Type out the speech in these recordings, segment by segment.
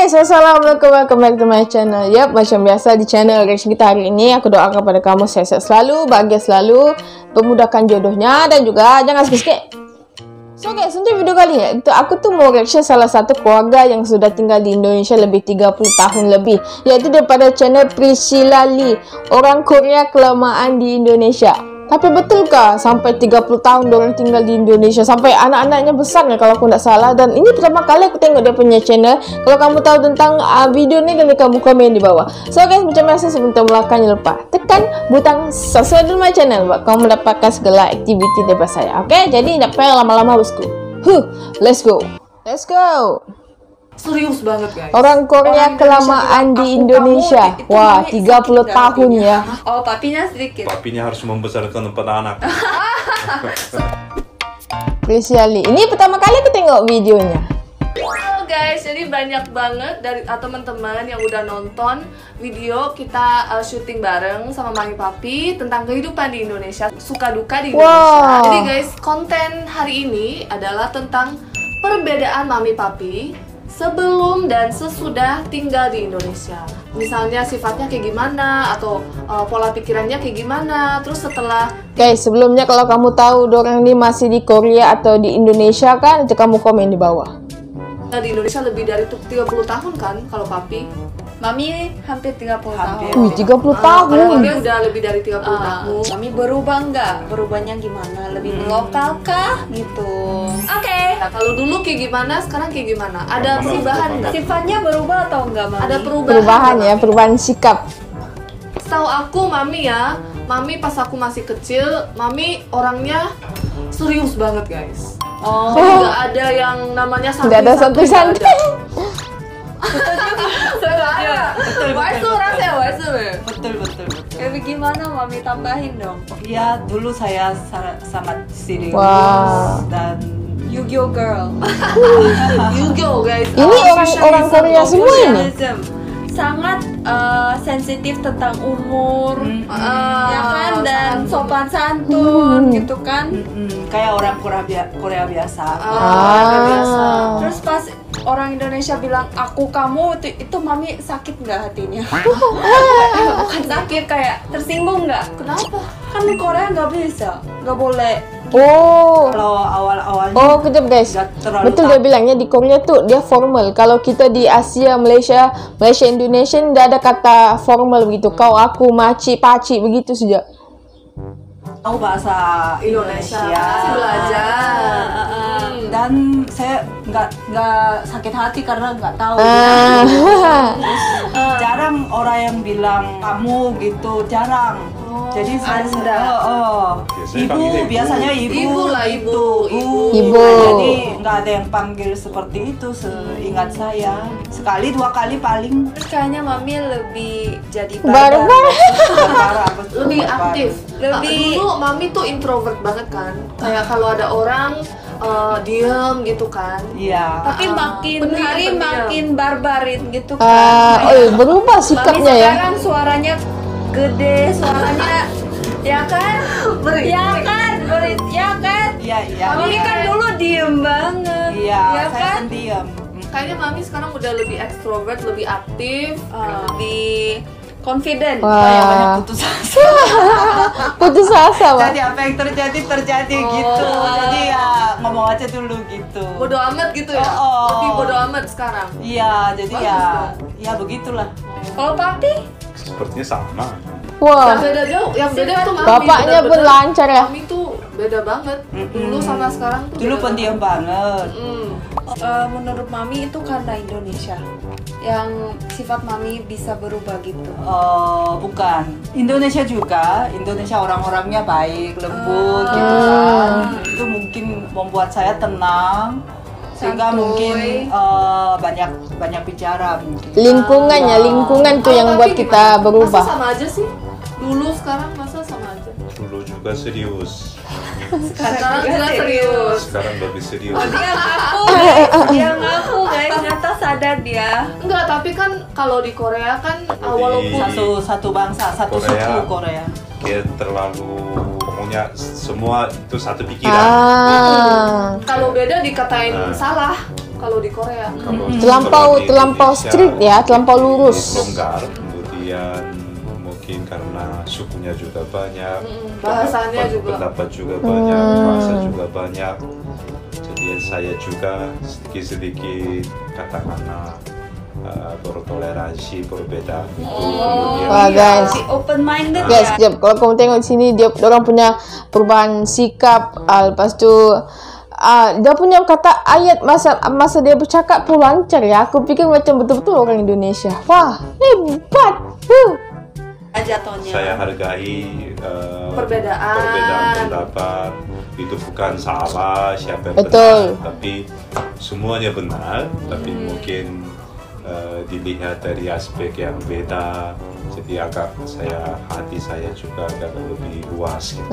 guys, assalamualaikum, welcome back to my channel. Yap, macam biasa di channel reaction kita hari ini, aku doakan pada kamu sehat selalu, bahagia selalu, memudahkan jodohnya, dan juga jangan skip. So guys, untuk video kali ini, aku tuh mau reaction salah satu keluarga yang sudah tinggal di Indonesia lebih 30 tahun lebih, yaitu daripada channel Priscilla Lee, orang Korea kelamaan di Indonesia. Tapi betulkah sampai 30 tahun orang tinggal di Indonesia? Sampai anak-anaknya besar ya kalau aku tidak salah. Dan ini pertama kali aku tengok dia punya channel. Kalau kamu tahu tentang video ini, boleh kamu komen di bawah. So guys, macam biasa sebelum kita mulai, jangan lupa tekan butang subscribe dulu my channel buat kamu mendapatkan segala aktiviti daripada saya. Oke, jadi tidak payah lama-lama bosku. Let's go. Let's go. Serius banget guys. Orang Korea kelamaan di Indonesia. Wah, 30 tahun ya. Oh, papinya sedikit. Papinya harus membesarkan 4 anak. Priscilla Lee. Ini pertama kali aku tengok videonya. Halo guys, jadi banyak banget dari teman-teman yang udah nonton video kita syuting bareng sama Mami Papi tentang kehidupan di Indonesia, suka duka di Indonesia. Jadi guys, konten hari ini adalah tentang perbedaan Mami Papi sebelum dan sesudah tinggal di Indonesia. Misalnya sifatnya kayak gimana, atau pola pikirannya kayak gimana. Terus setelah guys, sebelumnya kalau kamu tahu orang ini masih di Korea atau di Indonesia kan, itu kamu komen di bawah. di Indonesia lebih dari 30 tahun kan kalau Papi. Mami hampir 30 tahun. 30 Kalau tahun. Papi udah lebih dari 30 tahun. Mami berubah nggak? Berubahnya gimana? Lebih lokal kah? Gitu. Oke. Nah, kalau dulu kayak gimana, sekarang kayak gimana? Ada perubahan nggak? Sifatnya berubah atau enggak, Mami? Ada Perubahan ya, perubahan sikap. Setahu aku Mami ya, Mami pas aku masih kecil, Mami orangnya serius banget guys. Oh. Jadi nggak ada yang namanya Tidak ada santai-santai. Betul. Kayak gimana, Mami tambahin dong? Ya, dulu saya sangat serius dan Yu-Gi-Oh girl. Yu-Gi-Oh guys. Ini orang Korea semua ini. Sangat sensitif tentang umur, ya kan, dan sopan santun gitu kan. kayak orang Korea biasa. Biasa. Terus pas orang Indonesia bilang aku kamu, itu Mami sakit nggak hatinya? Bukan sakit, kayak tersinggung nggak? Kenapa? Kan di Korea nggak bisa, nggak boleh. Oh. Kalau awal-awalnya Oh, kejap guys. Betul dia bilangnya di Korea tuh dia formal. Kalau kita di Asia, Malaysia, Indonesia tidak ada kata formal begitu. Kau, aku, maci, paci begitu saja. tahu bahasa Indonesia. Masih belajar. Dan saya nggak sakit hati karena nggak tahu. Jarang orang yang bilang kamu gitu, jarang. Jadi biasanya ibu. Ibu. Jadi nggak ada yang panggil seperti itu seingat saya. Sekali 2 kali paling. Terus kayaknya Mami lebih jadi Barbar. Lebih aktif. Lebih- Dulu Mami tuh introvert banget kan. Kayak kalau ada orang diem gitu kan. Iya. Tapi makin pendiam, hari pendiam. makin barbarin gitu kan. Berubah Mami sikapnya ya. sekarang suaranya gede, suaranya ya kan? Ya kan? Ya kan? Iya. Mami kan dulu diem banget. Iya, ya saya kan? pendiam. Kayaknya Mami sekarang udah lebih ekstrovert, lebih aktif. Lebih confident. Saya banyak Wah, putus asa. putus asa, Wak. Jadi apa yang terjadi gitu. Jadi ya ngomong aja dulu gitu. Bodo amat gitu ya? Lebih bodo amat sekarang. Iya, jadi Bagus ya begitulah. Kalau Papi? Sepertinya sama. Wah, Yang beda jauh, yang beda tuh Mami. bapaknya pun bener-bener. lancar ya. Mami tuh beda banget. Dulu sama sekarang tuh Dulu beda pendiam banget. Menurut Mami itu karena Indonesia yang sifat Mami bisa berubah gitu. Bukan. Indonesia juga. Indonesia orang-orangnya baik, lembut gitu kan. Itu mungkin membuat saya tenang. Sehingga Santuy. mungkin banyak bicara mungkin. Lingkungan tuh yang Kalau buat Papi kita gimana? berubah. Masa sama aja sih? Dulu sekarang masa sama aja? Dulu juga serius. Sekarang juga serius. Sekarang lebih serius. Dia ngaku guys, ternyata sadar dia. Enggak, tapi kan kalau di Korea kan walaupun Satu bangsa, satu Korea. suku Korea. Kayak terlalu pokoknya semua itu satu pikiran. Kalau beda dikatain salah kalau di Korea. Kalau Terlampau di terlampau Indonesia, strict ya, terlampau lurus. longgar, kemudian mungkin karena sukunya juga banyak, Bahasanya juga. pendapat juga banyak, bahasa juga banyak. Jadi saya juga sedikit-sedikit katakanlah bertoleransi berbeda. Kemudian Wah guys, Open minded guys, ya. sekejap. Kalau kamu tengok di sini, orang punya perubahan sikap. Lepas tu, dia punya kata ayat masa dia bercakap pun lancar ya. Aku fikir macam betul-betul orang Indonesia. Wah, hebat. Jatuhnya. saya hargai Perbedaan. pendapat. Itu bukan salah siapa yang Betul. benar, tapi semuanya benar. Tapi mungkin dilihat dari aspek yang beda, jadi hati saya juga agak lebih luas gitu.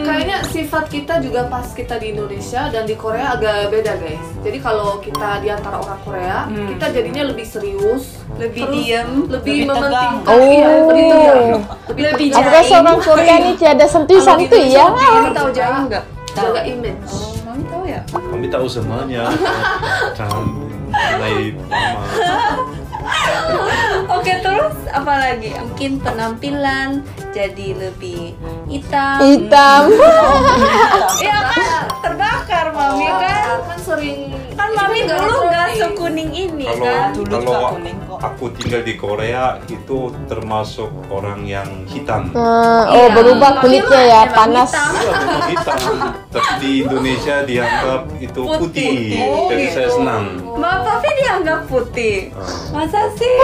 Kayaknya sifat kita juga pas kita di Indonesia dan di Korea agak beda guys. Jadi kalau kita di antara orang Korea, kita jadinya lebih serius, Lebih terus diem, lebih lebih tegang. mementingkan, iya, lebih tegang, lebih Aku rasa orang Korea ni tiada santuy-santuy ya. Kamu tahu jaim nggak? jaga image. Mami tahu ya. Kami tahu semuanya. Jangan mulai lama. Oke, terus apa lagi? Mungkin penampilan jadi lebih hitam. Hitam. Iya kan, terbakar Mami kan. Kan sering Kan Mami nggak dulu nggak ngerti. sekuning ini Kalau kan. Dulu juga kalau kuning kok. aku tinggal di Korea itu termasuk orang yang hitam. Oh, berubah kulitnya ya, Emang panas. hitam. Iya, memang hitam. Tapi di Indonesia dianggap itu putih. Jadi saya senang. Mbak Papi dianggap putih. Masa sih?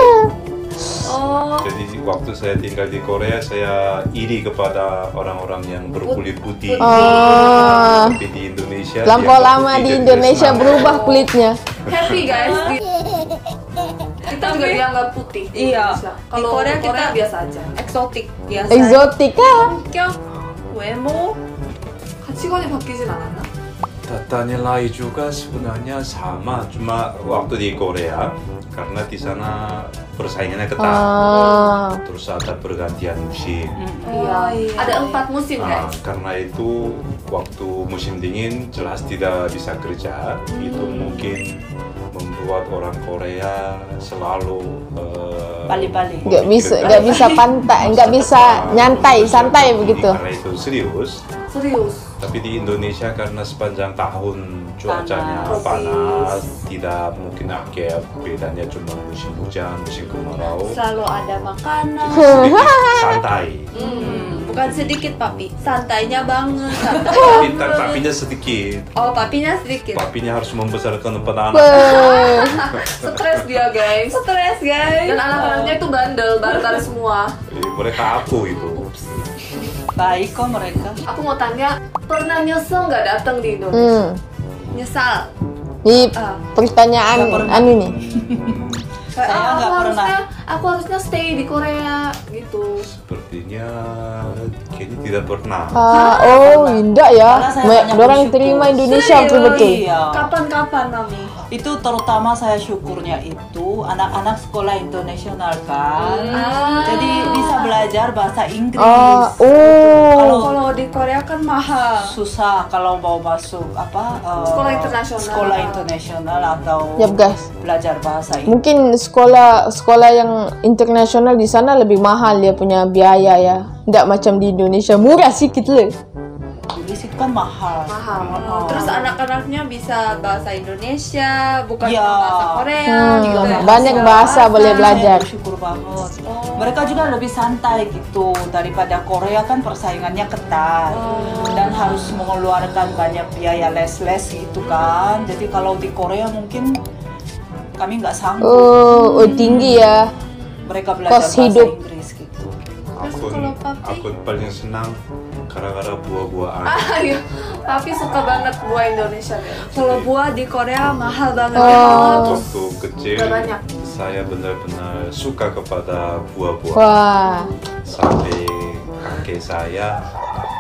Oh, Jadi waktu saya tinggal di Korea, saya iri kepada orang-orang yang berkulit putih. Oh, Tapi di Indonesia terlampau dianggap lama putih, di jadi Indonesia senang. berubah kulitnya. happy guys. Kita juga dianggap putih. di Iya. Indonesia. Di Kalau Korea Korea kita- biasa aja. eksotik biasa. Eksotik ah. Kyung, wemo. 가치관이 바뀌진 않았나? Tata nilai juga sebenarnya sama, cuma waktu di Korea karena di sana persaingannya ketat. Terus ada pergantian musim. Iya. Ada 4 musim guys. Karena itu waktu musim dingin jelas tidak bisa kerja. Itu mungkin membuat orang Korea selalu Balik-balik. Nggak bisa pantai, nggak bisa nyantai, santai begitu. Karena itu serius. serius. Tapi di Indonesia karena sepanjang tahun cuacanya Panas. panas, tidak mungkin kayak bedanya cuma musim hujan, musim kemarau. Selalu ada makanan. Sedikit santai. Bukan sedikit papi, santainya banget. Santai Tapi banget. papinya sedikit. Oh, papinya sedikit. Papinya harus membesarkan 4 anak. Stres dia guys. Stres guys. Dan anak-anaknya itu bandel semua. Mereka aku itu. Baik kok mereka. Aku mau tanya, pernah nyesel nggak datang di Indonesia? Nyesal. Ini pertanyaan anu nih. Saya nggak pernah. Aku harusnya stay di Korea gitu. Sepertinya kayaknya tidak pernah. Oh, indah ya. Karena saya banyak Orang bersyukur. terima Indonesia Serius? betul-betul. Iya. Kapan-kapan Mami? Itu terutama saya syukurnya itu anak-anak sekolah internasional kan. Jadi bisa belajar bahasa Inggris. Kalau di Korea kan mahal. Susah kalau mau masuk Sekolah internasional. sekolah internasional atau Yap guys. belajar bahasa Inggris. Mungkin sekolah yang internasional di sana lebih mahal dia punya biaya ya. Nggak macam di Indonesia murah sedikit le. Inggris itu kan mahal. Mahal. Terus anak-anaknya bisa bahasa Indonesia, bukan Iya. cuma bahasa Korea. gitu ya. Banyak bahasa boleh belajar. Saya bersyukur banget. Mereka juga lebih santai gitu daripada Korea kan persaingannya ketat dan harus mengeluarkan banyak biaya les-les gitu kan. Jadi kalau di Korea mungkin kami nggak sanggup. Oh, tinggi ya. Mereka belajar Kos bahasa hidup. Inggris gitu. Aku paling senang gara-gara buah-buahan. Ayo, tapi suka banget buah Indonesia guys. Kalau buah di Korea mahal banget. Waktu kecil Udah banyak. saya benar-benar suka kepada buah-buahan. Wah. Sampai kakek saya,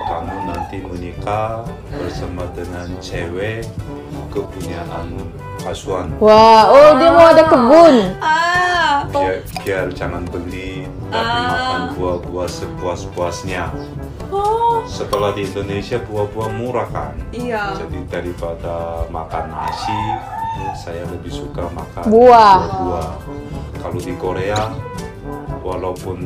kamu nanti menikah bersama dengan cewek kepunyaan asuhan. Wah, oh dia mau ada kebun. Biar jangan beli, tapi makan buah-buah sepuas-puasnya. setelah di Indonesia buah-buah murah kan. Iya. Jadi daripada makan nasi, saya lebih suka makan Buah. buah. Kalau di Korea, walaupun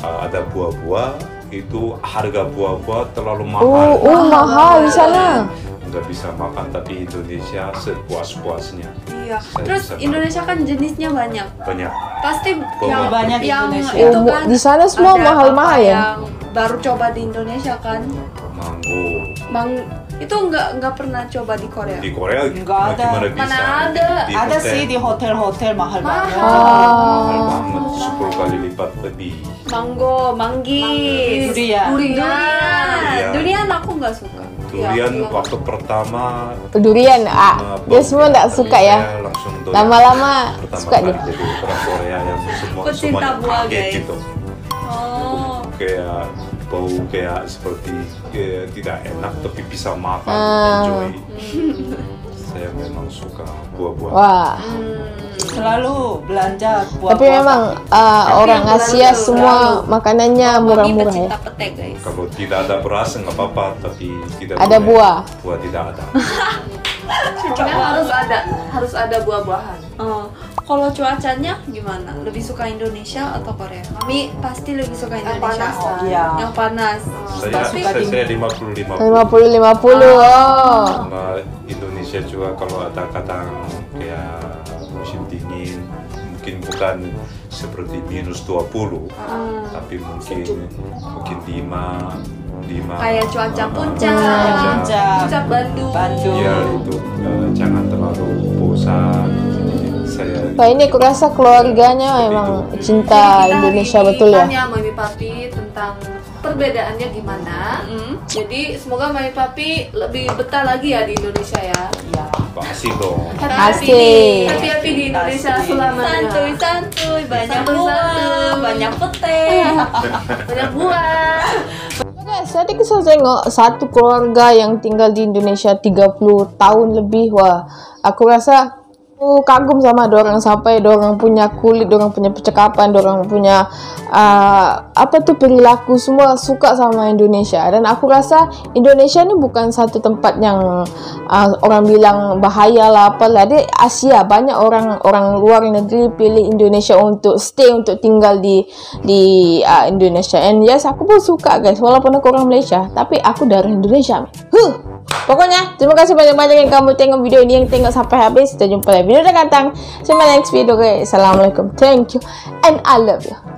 ada buah-buah, itu harga buah-buah terlalu mahal. Mahal di sana. Nggak bisa makan, tapi Indonesia sepuas-puasnya. Iya. Saya Terus bisa Indonesia kan jenisnya banyak. Banyak. Pasti Lebih yang banyak di yang Indonesia. itu kan Di sana semua ada mahal-mahal apa ya? Yang baru coba di Indonesia kan. Mango. Itu nggak pernah coba di Korea. Di Korea Nggak ada. gimana bisa? Mana ada? Di Ada hotel. sih di hotel-hotel mahal banget. Mahal banget, 10 kali lipat lebih. Mango, manggis, Durian. durian aku nggak suka. Durian waktu pertama Durian, dia semua nggak tapi suka ya. saya langsung doyan. Lama-lama Pertama suka kali dia. jadi orang Korea yang Pecinta semuanya buah, kaget guys. gitu. Oh, Kayak bau kayak seperti tidak enak tapi bisa makan, enjoy. Saya memang suka buah-buah. Wah, Selalu belanja buah-buah. tapi memang orang Asia semua makanannya Mami murah-murah ya. pecinta pete guys. Kalau tidak ada beras nggak apa-apa, tapi tidak Ada boleh. buah. Buah tidak ada. Pokoknya harus ada buah-buahan. Oh, kalau cuacanya gimana? Lebih suka Indonesia atau Korea? Mami pasti lebih suka Yang Indonesia. panas Oh kan? iya. Yang panas. Saya 50-50. 50-50. Oh. Sama Indonesia juga kalau ada kadang kayak musim dingin, mungkin bukan seperti minus 20, tapi mungkin 5. Kayak cuaca puncak. Puncak. Bandung. Ya itu jangan terlalu bosan. Saya Wah, ini aku rasa keluarganya memang cinta Indonesia betul ya. Tanya Mami Papi tentang perbedaannya gimana. Jadi semoga Mami Papi lebih betah lagi ya di Indonesia ya. Iya. pasti dong. Asik. Happy di Indonesia Asik. selamanya. Santuy, banyak Santuy-santuy. buah, banyak pete. Banyak buah. Guys, tadi saya tengok satu keluarga yang tinggal di Indonesia 30 tahun lebih. Wah, aku rasa aku kagum sama dorang sampai dorang punya kulit, dorang punya percakapan, dorang punya perilaku semua suka sama Indonesia. Dan aku rasa Indonesia ini bukan satu tempat yang orang bilang bahaya lah apalah. Di Asia banyak orang luar negeri pilih Indonesia untuk stay, untuk tinggal di Indonesia. And yes, aku pun suka guys, walaupun aku orang Malaysia, tapi aku dari Indonesia. Pokoknya, terima kasih banyak-banyak yang kamu tengok video ini, yang tengok sampai habis. Kita jumpa lagi video yang akan datang. Sampai next video guys. Assalamualaikum. Thank you and I love you.